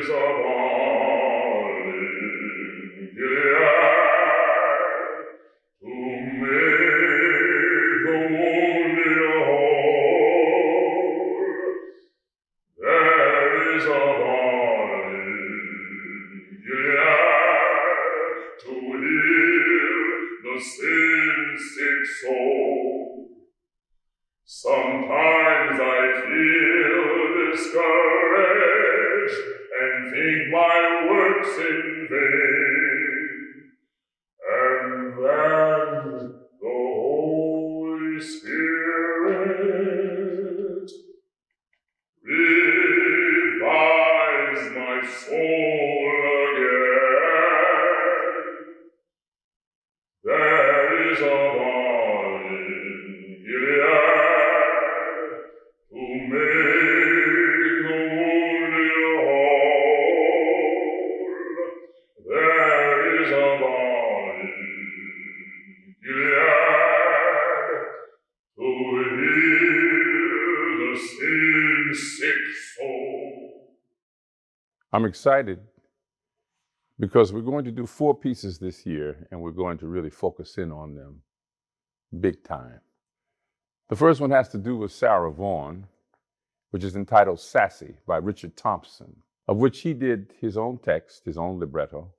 is a balm in Gilead to make the wounded whole. There is a balm in Gilead to heal the sin-sick soul. Sometimes I feel discouraged and think my work's in vain. And then the Holy Spirit revives my soul again. There is a balm in Gilead to make the wounded whole. There is a balm in Gilead to heal the sin-sick soul. I'm excited because we're going to do 4 pieces this year, and we're going to really focus in on them big time. The first one has to do with Sarah Vaughan, which is entitled Sassy by Richard Thompson, of which he did his own text, his own libretto.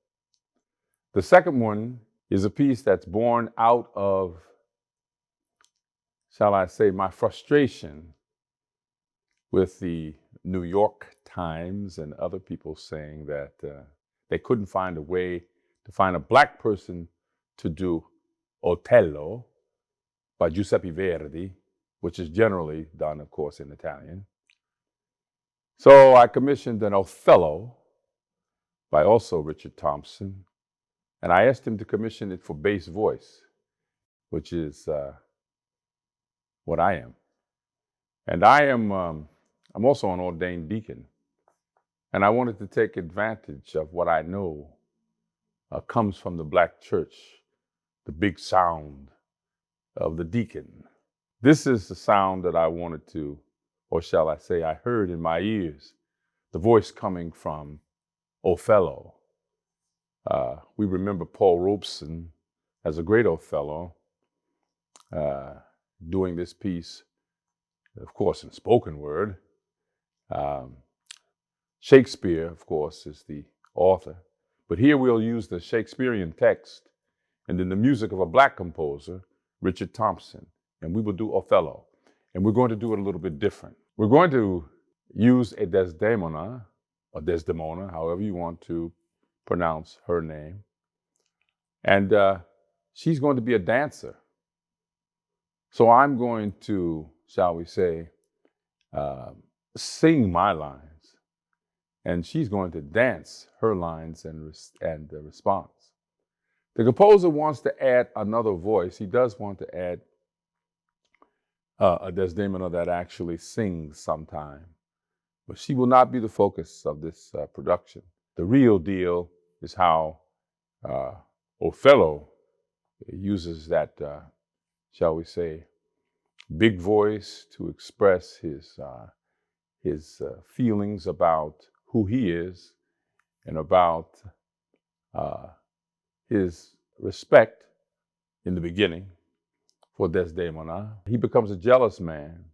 The second one is a piece that's born out of, shall I say, my frustration with the New York Times and other people saying that they couldn't find a way to find a black person to do Othello by Giuseppe Verdi, which is generally done, of course, in Italian. So I commissioned an Othello by also Richard Thompson, and I asked him to commission it for bass voice, which is what I am. And I'm also an ordained deacon, and I wanted to take advantage of what I know comes from the black church, the big sound of the deacon. This is the sound that I wanted to, or shall I say, I heard in my ears, the voice coming from Othello. We remember Paul Robeson as a great Othello, doing this piece, of course, in spoken word. Shakespeare, of course, is the author. But here we'll use the Shakespearean text and then the music of a black composer, Richard Thompson. And we will do Othello. And we're going to do it a little bit different. We're going to use a Desdemona, or Desdemona, however you want to pronounce her name. And she's going to be a dancer. So I'm going to, shall we say, sing my lines. And she's going to dance her lines and the response. The composer wants to add another voice. He does want to add a Desdemona that actually sings sometime. But she will not be the focus of this production. The real deal is how Othello uses that, shall we say, big voice to express his feelings about who he is and about his respect in the beginning for Desdemona. He becomes a jealous man.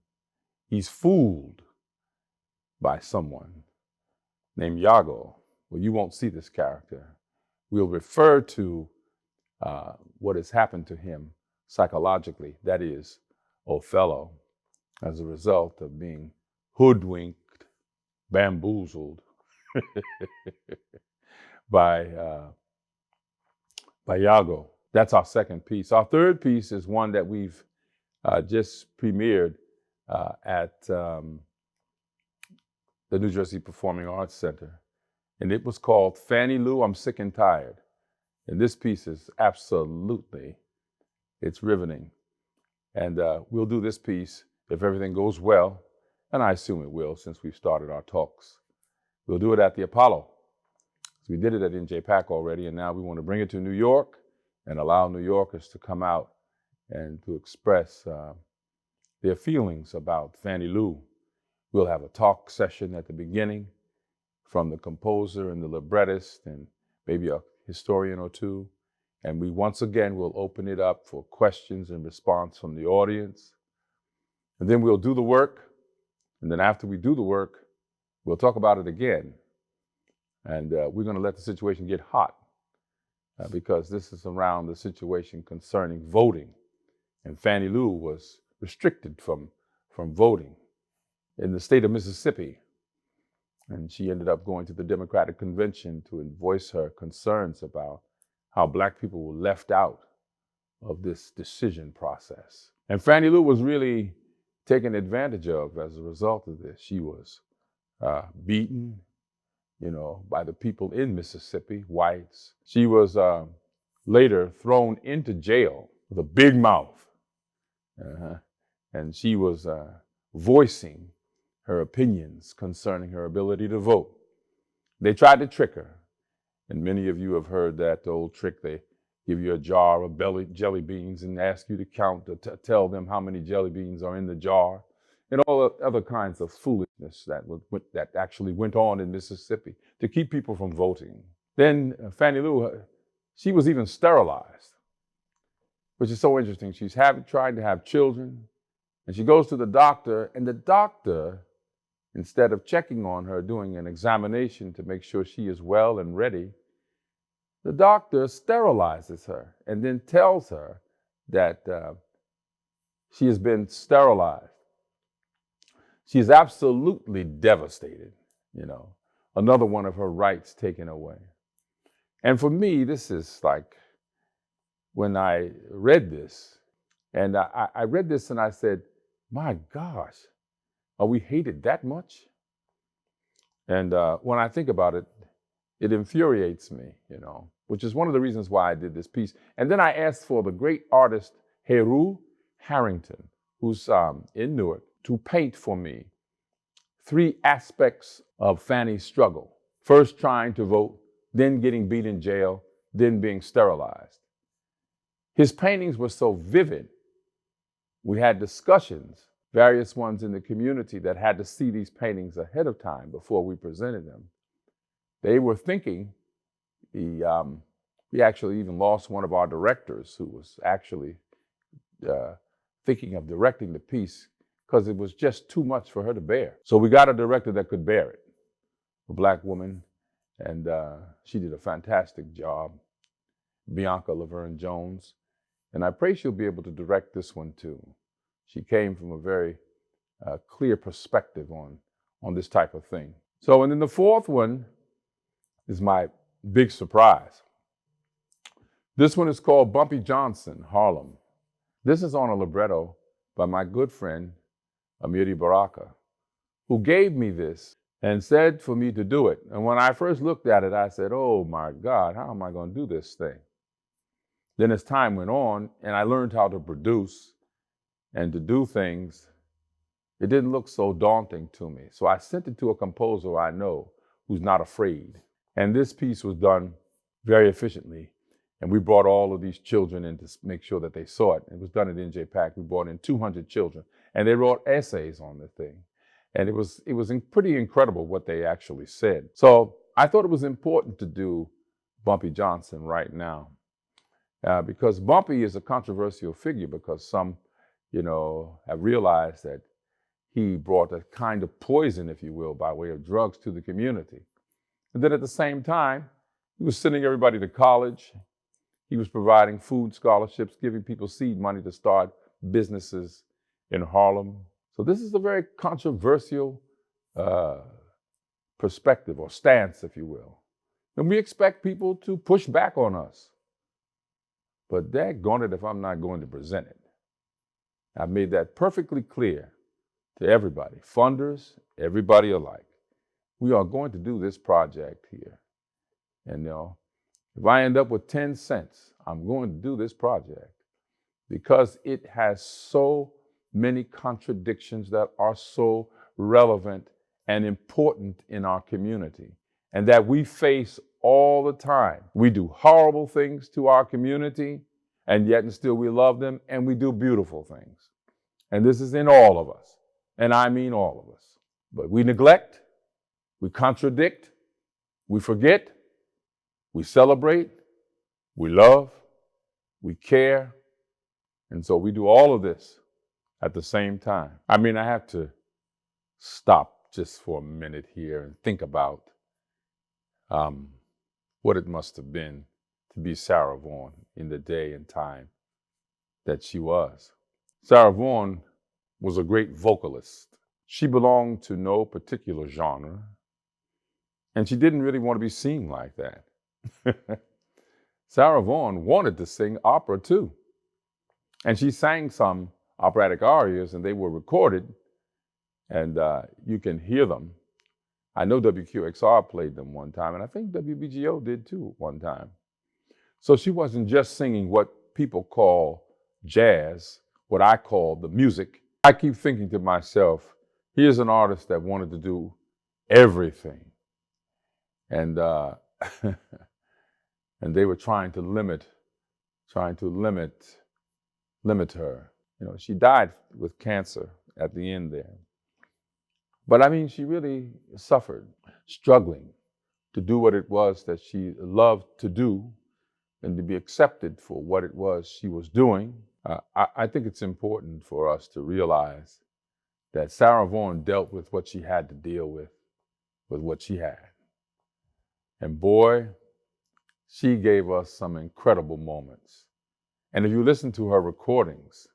He's fooled by someone named Iago. Well, you won't see this character. We'll refer to what has happened to him psychologically, that is, Othello, as a result of being hoodwinked, bamboozled by Iago. That's our second piece. Our third piece is one that we've just premiered at the New Jersey Performing Arts Center. And it was called Fannie Lou, I'm Sick and Tired. And this piece is absolutely, it's riveting. And we'll do this piece if everything goes well, and I assume it will since we've started our talks. We'll do it at the Apollo. So we did it at NJPAC already, and now we want to bring it to New York and allow New Yorkers to come out and to express their feelings about Fannie Lou. We'll have a talk session at the beginning, from the composer and the librettist and maybe a historian or two. And we once again will open it up for questions and response from the audience. And then we'll do the work. And then after we do the work, we'll talk about it again. And we're going to let the situation get hot because this is around the situation concerning voting. And Fannie Lou was restricted from voting in the state of Mississippi. And she ended up going to the Democratic Convention to voice her concerns about how Black people were left out of this decision process. And Fannie Lou was really taken advantage of as a result of this. She was beaten, by the people in Mississippi, whites. She was later thrown into jail with a big mouth. And she was voicing her opinions concerning her ability to vote. They tried to trick her. And many of you have heard that old trick. They give you a jar of jelly beans and ask you to count, to tell them how many jelly beans are in the jar, and all the other kinds of foolishness that actually went on in Mississippi to keep people from voting. Then Fannie Lou, she was even sterilized, which is so interesting. She's trying to have children, and she goes to the doctor, and the doctor, instead of checking on her, doing an examination to make sure she is well and ready, the doctor sterilizes her and then tells her that she has been sterilized. She is absolutely devastated, another one of her rights taken away. And for me, this is like when I read this, and I read this and I said, my gosh, are we hated that much? And when I think about it, it infuriates me, which is one of the reasons why I did this piece. And then I asked for the great artist Heru Harrington, who's in Newark, to paint for me 3 aspects of Fannie's struggle. First trying to vote, then getting beat in jail, then being sterilized. His paintings were so vivid. We had discussions, various ones in the community that had to see these paintings ahead of time before we presented them. They were thinking, we actually even lost one of our directors who was actually thinking of directing the piece because it was just too much for her to bear. So we got a director that could bear it, a Black woman, and she did a fantastic job, Bianca Laverne Jones, and I pray she'll be able to direct this one too. She came from a very clear perspective on this type of thing. So, and then the fourth one is my big surprise. This one is called Bumpy Johnson, Harlem. This is on a libretto by my good friend, Amiri Baraka, who gave me this and said for me to do it. And when I first looked at it, I said, oh my God, how am I going to do this thing? Then as time went on and I learned how to produce and to do things, it didn't look so daunting to me. So I sent it to a composer I know who's not afraid. And this piece was done very efficiently. And we brought all of these children in to make sure that they saw it. It was done at NJPAC. We brought in 200 children, and they wrote essays on the thing. And it was pretty incredible what they actually said. So I thought it was important to do Bumpy Johnson right now, because Bumpy is a controversial figure because some, have realized that he brought a kind of poison, if you will, by way of drugs to the community. And then at the same time, he was sending everybody to college. He was providing food scholarships, giving people seed money to start businesses in Harlem. So this is a very controversial perspective or stance, if you will. And we expect people to push back on us. But daggone it if I'm not going to present it. I've made that perfectly clear to everybody, funders, everybody alike. We are going to do this project here. And if I end up with 10 cents, I'm going to do this project because it has so many contradictions that are so relevant and important in our community and that we face all the time. We do horrible things to our community, and yet and still we love them, and we do beautiful things. And this is in all of us, and I mean all of us. But we neglect, we contradict, We forget, we celebrate, we love, we care, and so we do all of this at the same time. I mean, I have to stop just for a minute here and think about what it must have been to be Sarah Vaughan in the day and time that she was. Sarah Vaughan was a great vocalist. She belonged to no particular genre, and she didn't really want to be seen like that. Sarah Vaughan wanted to sing opera too, and she sang some operatic arias, and they were recorded, and you can hear them. I know WQXR played them one time, and I think WBGO did too one time. So she wasn't just singing what people call jazz, what I call the music. I keep thinking to myself, here's an artist that wanted to do everything. And and they were trying to limit her. You know, she died with cancer at the end there. But I mean, she really suffered, struggling to do what it was that she loved to do and to be accepted for what it was she was doing. I think it's important for us to realize that Sarah Vaughan dealt with what she had to deal with what she had. And boy, she gave us some incredible moments. And if you listen to her recordings,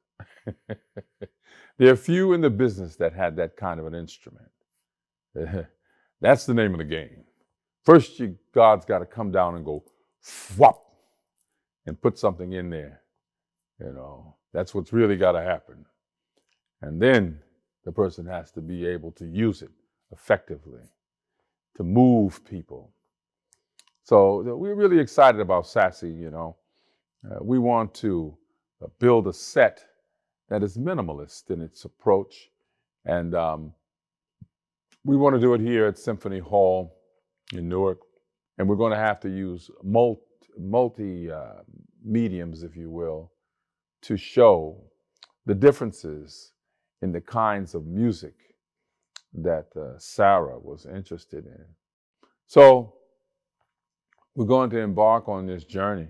there are few in the business that had that kind of an instrument. That's the name of the game. First, God's got to come down and go, whop, and put something in there. You know, that's what's really got to happen. And then the person has to be able to use it effectively to move people. So we're really excited about Sassy, you know. We want to build a set that is minimalist in its approach. And we want to do it here at Symphony Hall in Newark. And we're going to have to use multi mediums, if you will, to show the differences in the kinds of music that Sarah was interested in. So we're going to embark on this journey,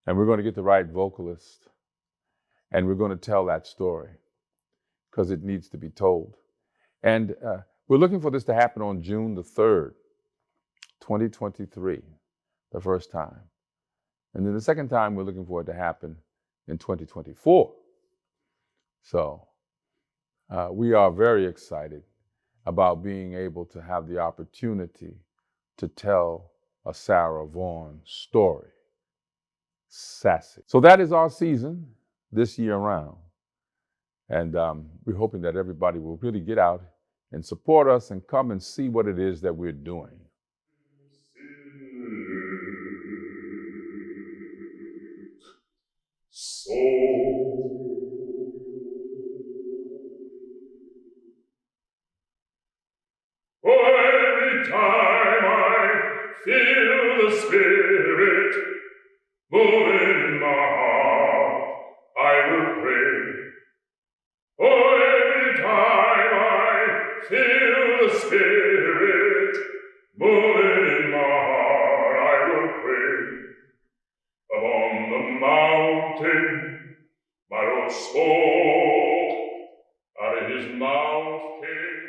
and we're going to get the right vocalist, and we're going to tell that story because it needs to be told. And we're looking for this to happen on June the 3rd, 2023, the first time. And then the second time, we're looking for it to happen in 2024. So we are very excited about being able to have the opportunity to tell a Sarah Vaughan story, Sassy. So that is our season this year round. And we're hoping that everybody will really get out and support us and come and see what it is that we're doing. So every time I feel the Spirit moving in my heart, I will pray. Every time I feel the Spirit moving in my heart, I will pray. Upon the mountain, my Lord spoke, out of his mouth came